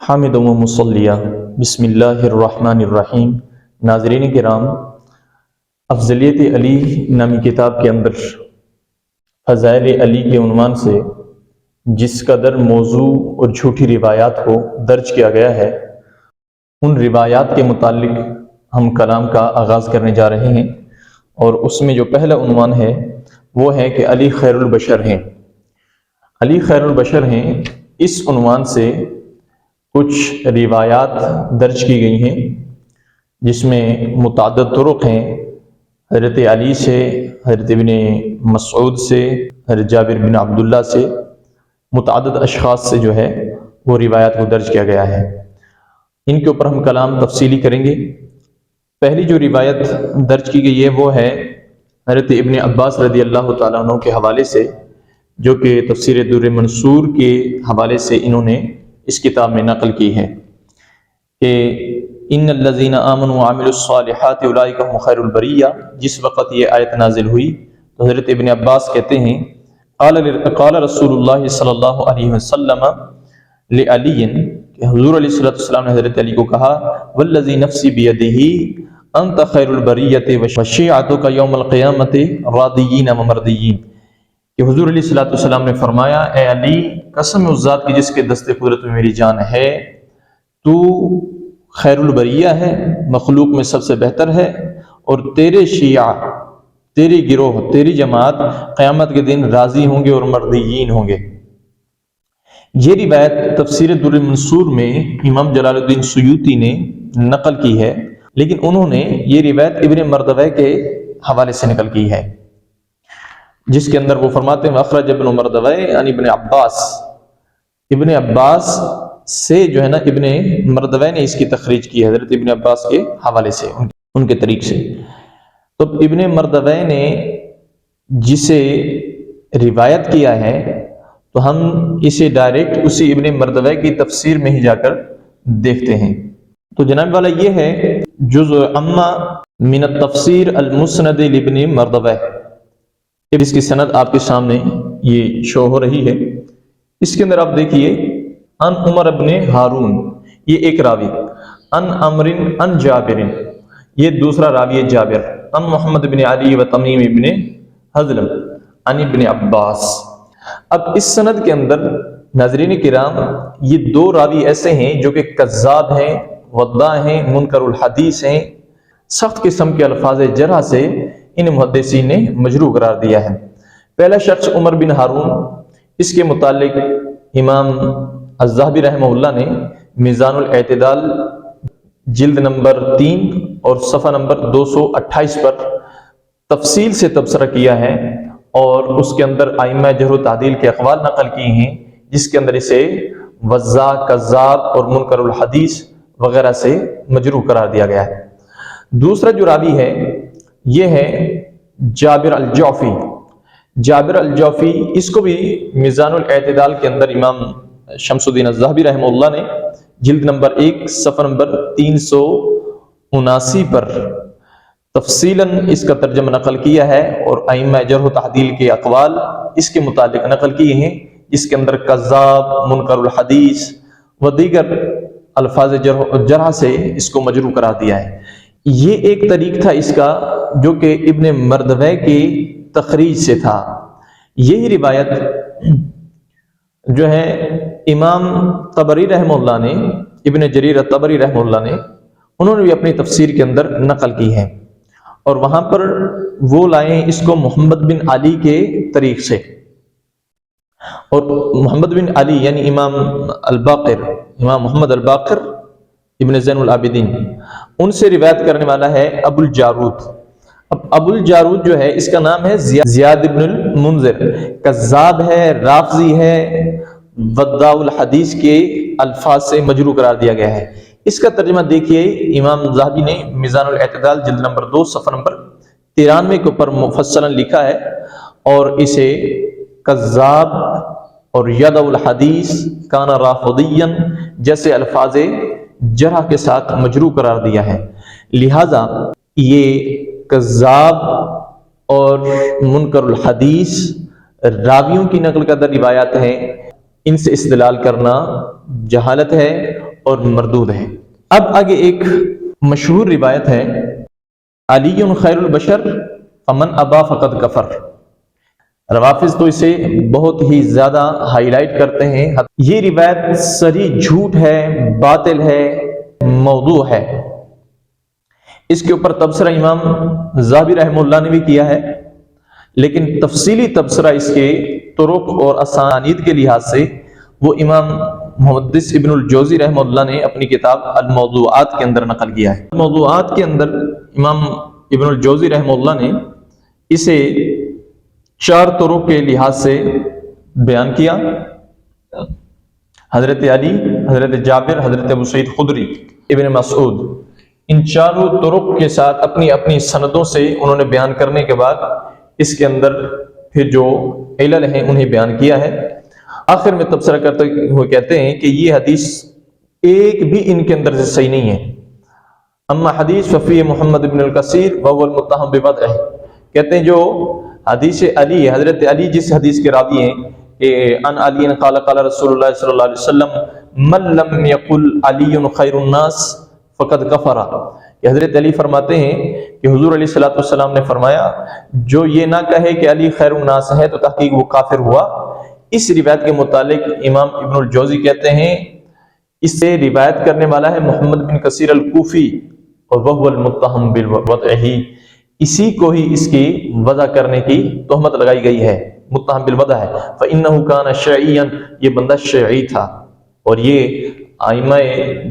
حامد و مصلیہ بسم اللہ الرحمن الرحیم۔ ناظرین کرام، افضلیت علی نامی کتاب کے اندر فضائل علی کے عنوان سے جس قدر موضوع اور جھوٹی روایات کو درج کیا گیا ہے، ان روایات کے متعلق ہم کلام کا آغاز کرنے جا رہے ہیں، اور اس میں جو پہلا عنوان ہے وہ ہے کہ علی خیر البشر ہیں۔ علی خیر البشر ہیں، اس عنوان سے کچھ روایات درج کی گئی ہیں جس میں متعدد طرق ہیں، حضرت علی سے، حضرت ابن مسعود سے، حضرت جابر بن عبداللہ سے، متعدد اشخاص سے جو ہے وہ روایات کو درج کیا گیا ہے۔ ان کے اوپر ہم کلام تفصیلی کریں گے۔ پہلی جو روایت درج کی گئی ہے وہ ہے حضرت ابن عباس رضی اللہ تعالیٰ عنہ کے حوالے سے، جو کہ تفسیر در منصور کے حوالے سے انہوں نے اس کتاب میں نقل کی ہے کہ ان الذین آمنوا وعملوا الصالحات اولئک هم خیر البریہ۔ جس وقت یہ آیت نازل ہوئی تو حضرت ابن عباس کہتے ہیں قال رسول اللہ صلی اللہ علیہ وسلم لعلی، کہ حضور علیہ السلام نے حضرت علی کو کہا والذی نفسی بیدہ انت خیر البریۃ وشیعتک یوم القیامۃ راضیین ومرضیین، کہ حضور علیہ السلام نے فرمایا اے علی، قسم اس ذات کی جس کے دست قدرت میں میری جان ہے، تو خیر البریہ ہے، مخلوق میں سب سے بہتر ہے، اور تیرے شیعہ، تیری گروہ، تیری جماعت قیامت کے دن راضی ہوں گے اور مرضیین ہوں گے۔ یہ روایت تفسیر در منصور میں امام جلال الدین سیوطی نے نقل کی ہے، لیکن انہوں نے یہ روایت ابن مردویہ کے حوالے سے نقل کی ہے، جس کے اندر وہ فرماتے ہیں اخرج ابن مردویہ عن ابن عباس، ابن عباس سے جو ہے نا ابن مردویہ نے اس کی تخریج کی ہے حضرت ابن عباس کے حوالے سے، ان کے طریق سے۔ تو ابن مردویہ نے جسے روایت کیا ہے تو ہم اسے ڈائریکٹ اسی ابن مردویہ کی تفسیر میں ہی جا کر دیکھتے ہیں۔ تو جناب والا یہ ہے جزء اما من التفسیر المسند لابن مردویہ، اس کی سند آپ کے سامنے یہ شو ہو رہی ہے۔ اس کے اندر آپ دیکھیے ان عمر ابن ہارون، یہ ایک راوی، ان عمر ان جابر، یہ دوسرا راوی ہے جابر، ان محمد بن علی و تمیم ابن حضلم ان ابن عباس۔ اب اس سند کے اندر ناظرین کرام یہ دو راوی ایسے ہیں جو کہ کذاب ہیں، وضاع ہیں، منکر الحدیث ہیں، سخت قسم کے الفاظ جرح سے ان محدثین نے مجروح قرار دیا ہے۔ پہلا شخص عمر بن ہارون، اس کے متعلق امام الذہبی رحمہ اللہ نے میزان الاعتدال جلد نمبر 3 اور صفحہ نمبر 228 پر تفصیل سے تبصرہ کیا ہے، اور اس کے اندر ائمہ جرح و تعدیل کے اقوال نقل کیے ہیں، جس کے اندر اسے وضاع، کذاب اور منکر الحدیث وغیرہ سے مجروح قرار دیا گیا ہے۔ دوسرا جو راوی ہے یہ ہے جابر الجعفی۔ جابر الجعفی، اس کو بھی میزان الاعتدال کے اندر امام شمس الدین الذہبی رحمہ اللہ نے جلد نمبر 1 صفحہ نمبر 379 پر تفصیلاً اس کا ترجمہ نقل کیا ہے، اور ائمہ جرح و تعدیل کے اقوال اس کے متعلق نقل کیے ہیں، جس کے اندر کذاب، منکر الحدیث و دیگر الفاظ جرح سے اس کو مجروح قرار دیا ہے۔ یہ ایک طریق تھا اس کا جو کہ ابن مردویہ کی تخریج سے تھا۔ یہی روایت جو ہے امام طبری رحمہ اللہ نے، ابن جریر طبری رحمہ اللہ نے، انہوں نے بھی اپنی تفسیر کے اندر نقل کی ہے، اور وہاں پر وہ لائیں اس کو محمد بن علی کے طریق سے، اور محمد بن علی یعنی امام الباقر، امام محمد الباقر ابن زین العابدین، ان سے روایت کرنے والا ہے ابو الجارود۔ اب ابو الجارود جو ہے اس کا نام ہے زیاد ابن المنذر، کذاب ہے، رافضی ہے، وضاع الحدیث کے الفاظ سے مجروح قرار دیا گیا ہے۔ اس کا ترجمہ دیکھیے امام ذہبی نے میزان الاعتدال جلد نمبر 2 صفحہ نمبر 93 کے اوپر مفصلا لکھا ہے، اور اسے کذاب اور یضع الحدیث کان رافضیا جیسے الفاظ جرح کے ساتھ مجروح قرار دیا ہے۔ لہذا یہ کذاب اور منکر الحدیث راویوں کی نقل کردہ روایات ہیں، ان سے استدلال کرنا جہالت ہے اور مردود ہے۔ اب آگے ایک مشہور روایت ہے، علی خیر البشر فمن ابا فقد کفر۔ روافظ تو اسے بہت ہی زیادہ ہائی لائٹ کرتے ہیں، یہ روایت سری جھوٹ ہے، باطل ہے، موضوع ہے۔ اس کے اوپر تبصرہ امام ذہبی رحمہ اللہ نے بھی کیا ہے، لیکن تفصیلی تبصرہ اس کے طرق اور اسانید کے لحاظ سے وہ امام محدث ابن الجوزی رحمہ اللہ نے اپنی کتاب الموضوعات کے اندر نقل کیا ہے۔ موضوعات کے اندر امام ابن الجوزی رحمہ اللہ نے اسے 4 طرق کے لحاظ سے بیان کیا۔ حضرت علی، حضرت جابر، حضرت ابو سعید خدری، ابن مسعود، ان چاروں طرق کے ساتھ اپنی اپنی سندوں سے انہوں نے بیان کرنے کے بعد اس کے اندر پھر جو علل ہیں انہیں بیان کیا ہے۔ آخر میں تبصرہ کرتے ہوئے کہتے ہیں کہ یہ حدیث ایک بھی ان کے اندر سے صحیح نہیں ہے۔ اما حدیث ففی محمد بن الکثیر وهو المتهم بوضعه، کہتے ہیں جو حدیث علی، حضرت علی جس حدیث کے راوی ہیں کہ ان علی قال قال رسول اللہ صلی اللہ علیہ وسلم من لم يقل علی خیر الناس فقد کفر، کہ حضرت علی فرماتے ہیں کہ حضور علیہ الصلوۃ والسلام نے فرمایا جو یہ نہ کہے کہ علی خیر الناس ہے تو تحقیق وہ کافر ہوا۔ اس روایت کے متعلق امام ابن الجوزی کہتے ہیں اس سے روایت کرنے والا ہے محمد بن کثیر الکوفی اور وهو المتهم بالوضع، اسی کو ہی اس کی وضع کرنے کی تہمت لگائی گئی ہے، متهم بالوضع ہے۔ فإنه كان شیعیا، یہ بندہ شیعی تھا، اور یہ ائمہ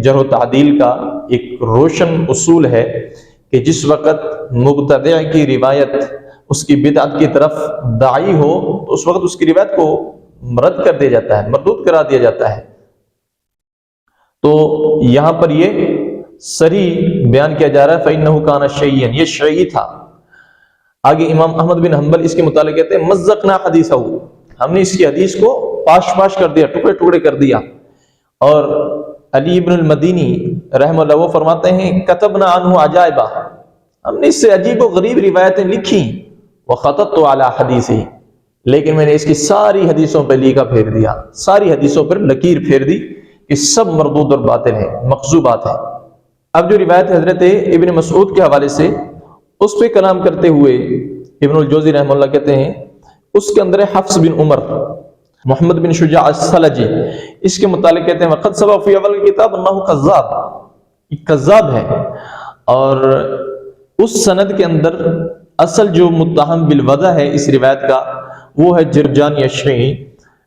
جرح و تعدیل کا ایک روشن اصول ہے کہ جس وقت مبتدع کی روایت اس کی بدعت کی طرف داعی ہو تو اس وقت اس کی روایت کو رد کر دیا جاتا ہے، مردود کرا دیا جاتا ہے۔ تو یہاں پر یہ سری بیان کیا جا رہا ہے فإنه كان شیعا، یہ شیعی تھا۔ آگے امام احمد بن حنبل اس کے متعلق کہتے ہیں مزقنا حدیثہ، ہم نے اس کی حدیث کو پاش پاش کر دیا، ٹکڑے ٹکڑے کر دیا۔ اور علی ابن المدینی رحمہ اللہ وہ فرماتے ہیں کتبنا عنہ عجائبہ، ہم نے اس سے عجیب و غریب روایتیں لکھی، وخططت علی حدیثہ، لیکن میں نے اس کی ساری حدیثوں پہ لیکا پھیر دیا، ساری حدیثوں پر لکیر پھیر دی کہ سب مردود اور باطل ہیں، مکذوبات ہیں۔ اب جو روایت حضرت ابن مسعود کے حوالے سے اس پہ کلام کرتے ہوئے ابن الجوزی رحمہ اللہ کہتے ہیں اس کے اندر حفص بن عمر، محمد بن شجاع السلجی، اس کے متعلق کہتے ہیں وقد سبق فی اول کتاب انہ کذاب، یہ کذاب ہے۔ اور اس سند کے اندر اصل جو متہم بالوضع ہے اس روایت کا وہ ہے جرجانی اشعری،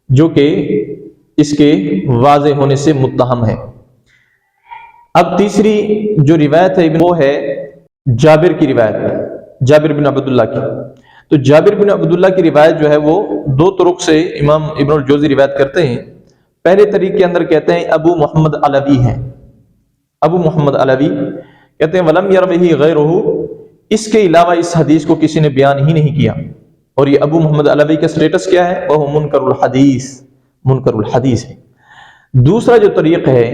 جو کہ اس کے واضح ہونے سے متہم ہے۔ اب تیسری جو روایت ہے وہ ہے جابر کی روایت، جابر بن عبداللہ کی۔ تو جابر بن عبداللہ کی روایت جو ہے وہ 2 طرق سے امام ابن الجوزی روایت کرتے ہیں۔ پہلے طریق کے اندر کہتے ہیں ابو محمد علوی ہے، ابو محمد علوی کہتے ہیں ولم یروہ غیرہ، اس کے علاوہ اس حدیث کو کسی نے بیان ہی نہیں کیا۔ اور یہ ابو محمد علوی کا سٹیٹس کیا ہے؟ وہ منکر الحدیث، منکر الحدیث ہے۔ دوسرا جو طریق ہے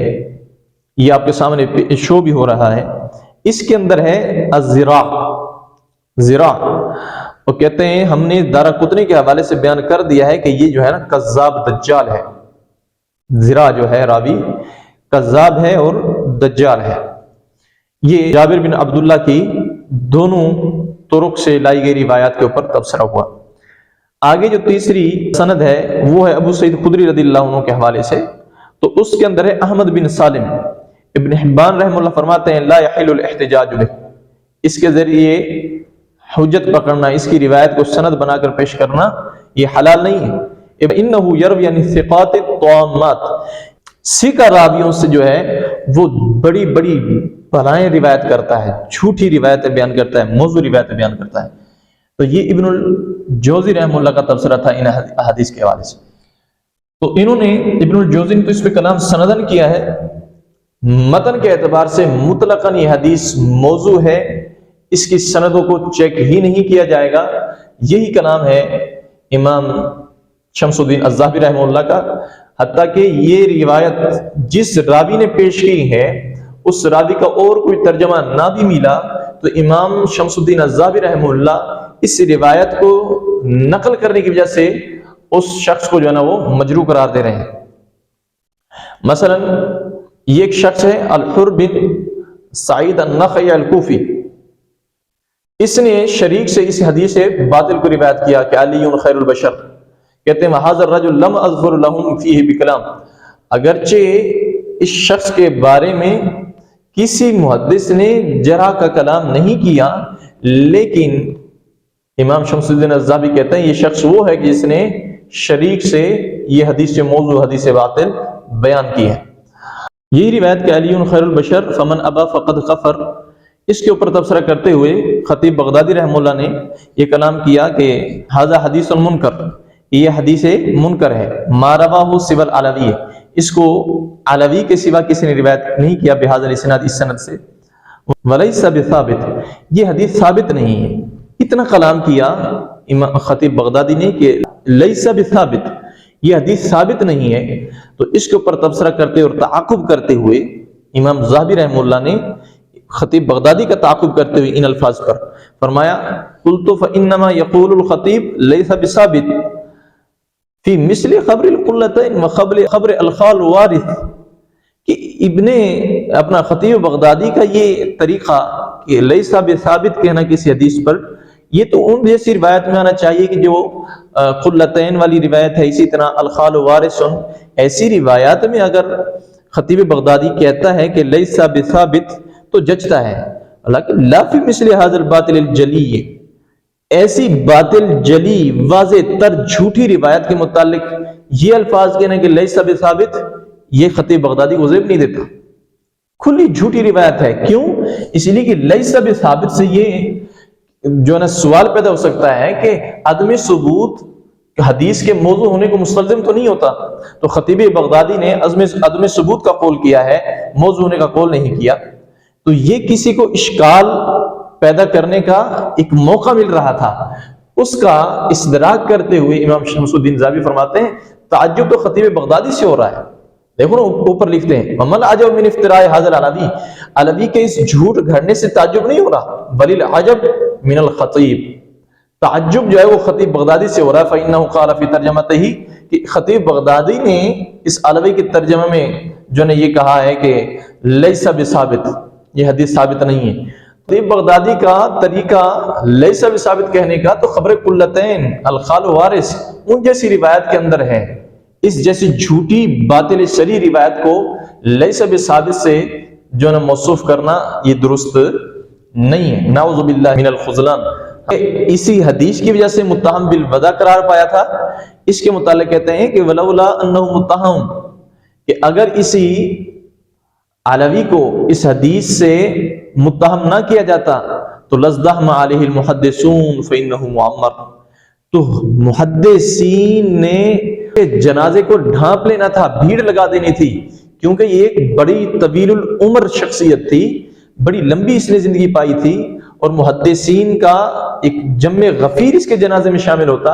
یہ آپ کے سامنے شو بھی ہو رہا ہے، اس کے اندر ہے الزراع، زراع، وہ کہتے ہیں ہم نے دارقطنی کے حوالے سے بیان کر دیا ہے کہ یہ جو ہے نا کذاب دجال ہے، زراع جو ہے راوی کذاب ہے اور دجال ہے۔ یہ جابر بن عبداللہ کی دونوں طرق سے لائی گئی روایات کے اوپر تبصرہ ہوا۔ آگے جو تیسری سند ہے وہ ہے ابو سعید خدری رضی اللہ عنہ کے حوالے سے، تو اس کے اندر ہے احمد بن سالم۔ ابن حبان رحمہ اللہ فرماتے ہیں لا یحل الاحتجاج بہ، اس کے ذریعے حجت پکڑنا، اس کی روایت کو سند بنا کر پیش کرنا یہ حلال نہیں ہے۔ انہ یروی عن الثقات الطامات، سکہ راویوں سے جو ہے وہ بڑی بڑی بلائیں روایت کرتا ہے، جھوٹی روایتیں بیان کرتا ہے، موضوع روایتیں بیان کرتا ہے۔ تو یہ ابن الجوزی رحمہ اللہ کا تبصرہ تھا ان احادیث کے حوالے سے۔ تو انہوں نے ابن الجوزی نے تو اس پہ کلام سندن کیا ہے، متن کے اعتبار سے مطلقاً یہ حدیث موضوع ہے، اس کی سندوں کو چیک ہی نہیں کیا جائے گا۔ یہی کلام ہے امام شمس الدین الذہبی رحمہ اللہ کا، حتیٰ کہ یہ روایت جس راوی نے پیش کی ہے اس راوی کا اور کوئی ترجمہ نہ بھی ملا تو امام شمس الدین الذہبی رحمہ اللہ اس روایت کو نقل کرنے کی وجہ سے اس شخص کو جو ہے نا وہ مجروح قرار دے رہے ہیں۔ مثلا یہ ایک شخص ہے الحر بن سعید النخعی الکوفی، اس نے شریک سے اس حدیث باطل کو روایت کیا کہ علی خیر البشر، کہتے ہیں وَهَذَا الرَّجُلُ لَمْ أَظْفُرْ لَهُمْ فِيهِ بِكَلَامٍ، اگرچہ اس شخص کے بارے میں کسی محدث نے جرح کا کلام نہیں کیا، لیکن امام شمس الدین الذہبی کہتے ہیں یہ شخص وہ ہے کہ جس نے شریک سے یہ حدیث موضوع حدیث باطل بیان کی ہے۔ یہی روایت کہ علی خیر البشر فمن ابا فقد کفر، اس کے اوپر تبصرہ کرتے ہوئے خطیب بغدادی رحمہ اللہ نے یہ کلام کیا کہ ھذا حدیث منکر، یہ حدیث منکر ہے، ما رواہ سوى العلوی، اس کو علوی کے سوا کسی نے روایت نہیں کیا بہذا الاسناد، اس سند سے، ولیس بثابت، یہ حدیث ثابت نہیں ہے۔ اتنا کلام کیا امام خطیب بغدادی نے کہ لیس بثابت، یہ حدیث ثابت نہیں ہے، تو اس کے اوپر تبصرہ کرتے اور تعاقب کرتے ہوئے امام ذہبی رحمہ اللہ نے خطیب بغدادی کا تعاقب کرتے ہوئے ان الفاظ پر فرمایا قلت فانما يقول الخطيب ليس بثابت في مثل خبر القلتين وخبر الخال وارث، کہ ابن اپنا خطیب بغدادی کا یہ طریقہ کہ لیس بثابت کہنا کسی حدیث پر، یہ تو ان جیسی روایت میں آنا چاہیے کہ جو قلتین والی روایت ہے، اسی طرح الخال وارث، ایسی روایات میں اگر خطیب بغدادی کہتا ہے کہ لیس بثابت تو جچتا ہے، لیکن لا فی مثل ھذا الباطل الجلی، ایسی باطل جلی واضح تر جھوٹی روایت کے متعلق یہ الفاظ کہنا کہ لیس بثابت، یہ خطیب بغدادی کو زیب نہیں دیتا، کھلی جھوٹی روایت ہے۔ کیوں؟ اس لیے کہ لیس بثابت سے یہ جو ہے نا سوال پیدا ہو سکتا ہے کہ عدم ثبوت حدیث کے موضوع ہونے کو مستلزم تو نہیں ہوتا، تو خطیب بغدادی نے عدم ثبوت کا قول کیا ہے، موضوع ہونے کا قول نہیں کیا، تو یہ کسی کو اشکال پیدا کرنے کا ایک موقع مل رہا تھا، اس کا استدراک کرتے ہوئے امام شمس الدین ذہبی فرماتے ہیں تعجب تو خطیب بغدادی سے ہو رہا ہے۔ دیکھو نا اوپر لکھتے ہیں وَمَا الْعَجَبُ مِنْ اِفْتِرَاءِ هَذَا الْعَلَوِيِّ، علوی کے اس جھوٹ گھڑنے سے تعجب نہیں ہو رہا، بل العجب من الخطیب، تعجب جو ہے وہ خطیب بغدادی سے ہو رہا ہے، فَإِنَّهُ قَالَ فِي تَرْجَمَتِهِ، کہ خطیب بغدادی نے اس علوی کے ترجمہ میں جو نے یہ کہا ہے کہ لیس بثابت، یہ حدیث ثابت نہیں ہے۔ خطیب بغدادی کا طریقہ لیس بثابت کہنے کا تو خبر قلتین الخال وارث ان جیسی روایت کے اندر ہے، اس جیسی جھوٹی باطل شرعی روایت کو لیس بثابت سے جو ہے موصوف کرنا یہ درست نہیں ہے، نعوذ باللہ من الخذلان۔ اسی حدیث کی وجہ سے متہم بالوضع قرار پایا تھا، اس کے متعلق کہتے ہیں کہ ولولا انہ متہم، کہ اگر اسی علوی کو اس حدیث سے متہم نہ کیا جاتا تو لزدہم علیہ المحدثون فإنہ معمر، تو محدثین نے جنازے کو ڈھانپ لینا تھا، بھیڑ لگا دینی تھی، کیونکہ یہ ایک بڑی طویل العمر شخصیت تھی، بڑی لمبی اس نے زندگی پائی تھی، اور محدثین کا ایک جمع غفیر اس کے جنازے میں شامل ہوتا۔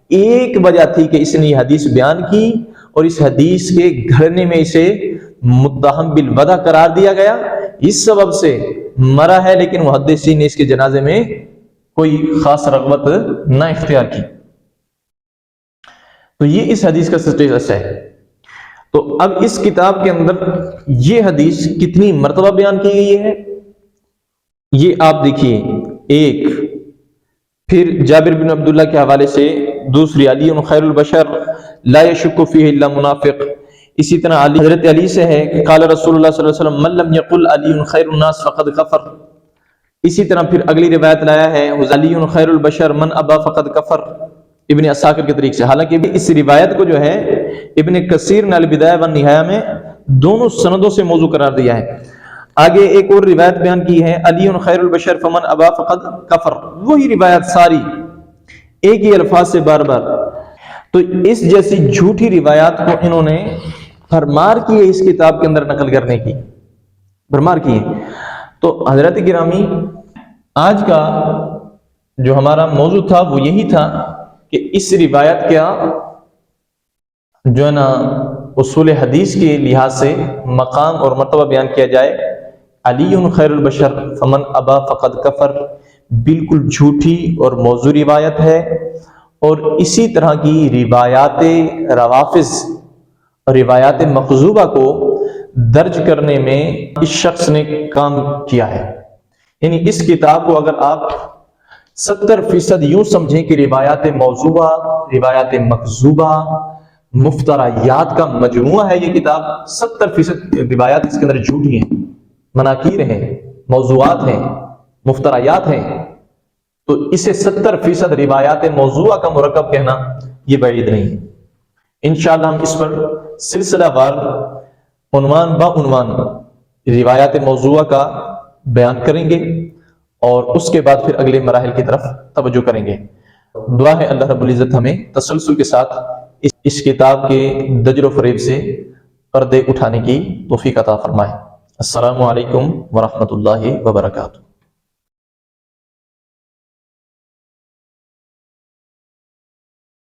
ایک وجہ تھی کہ اس نے یہ حدیث بیان کی اور اس حدیث کے گھرنے میں اسے متہم بالوضع قرار دیا گیا، اس سبب سے مرا ہے، لیکن محدثین نے اس کے جنازے میں کوئی خاص رغبت نہ اختیار کی۔ تو یہ اس حدیث کا سٹیٹس ہے۔ تو اب اس کتاب کے اندر یہ حدیث کتنی مرتبہ بیان کی گئی ہے یہ آپ دیکھیے، ایک، پھر جابر بن عبداللہ کے حوالے سے دوسری، علی خیر البشر لا یشک فیہ الا منافق، اسی طرح حضرت علی سے ہے کہ قال رسول اللہ صلی اللہ علیہ وسلم من لم یقل علی خیر الناس فقد کفر، اسی طرح پھر اگلی روایت لایا ہے علی خیر البشر من ابا فقد کفر، ابن عساکر کے طریق سے، حالانکہ اس روایت کو جو ہے ابن کثیر نے البدایہ والنہایہ میں دونوں سندوں سے موضوع قرار دیا ہے۔ آگے ایک اور روایت بیان کی ہے علی خیر البشر فمن ابا فقد کفر، وہی روایت ساری ایک ہی الفاظ سے بار بار۔ تو اس جیسی جھوٹی روایات کو انہوں نے بھرمار کی ہے اس کتاب کے اندر نقل کرنے کی، بھرمار کی ہے۔ تو حضرات گرامی، آج کا جو ہمارا موضوع تھا وہ یہی تھا کہ اس روایت کا جو ہے نا اصول حدیث کے لحاظ سے مقام اور مرتبہ بیان کیا جائے۔ علی خیر البشر فمن ابا فقد کفر بالکل جھوٹی اور موضوع روایت ہے، اور اسی طرح کی روایات روافض اور روایات مکذوبہ کو درج کرنے میں اس شخص نے کام کیا ہے. یعنی اس کتاب کو اگر آپ 70% یوں سمجھیں کہ روایات موضوعہ، روایات مکذوبہ، مفتریات کا مجموعہ ہے یہ کتاب. 70% روایات اس کے اندر جھوٹی ہیں، مناکیر ہیں، موضوعات ہیں، مفتریات ہیں. تو اسے 70% روایات موضوعہ کا مرکب کہنا یہ بعید نہیں ہے. انشاءاللہ ہم اس پر سلسلہ وار عنوان با عنوان روایات موضوعہ کا بیان کریں گے اور اس کے بعد پھر اگلے مراحل کی طرف توجہ کریں گے. دعا ہے اللہ رب العزت ہمیں تسلسل کے ساتھ اس کتاب کے دجل و فریب سے پردے اٹھانے کی توفیق عطا فرمائے. السلام علیکم ورحمۃ اللہ وبرکاتہ.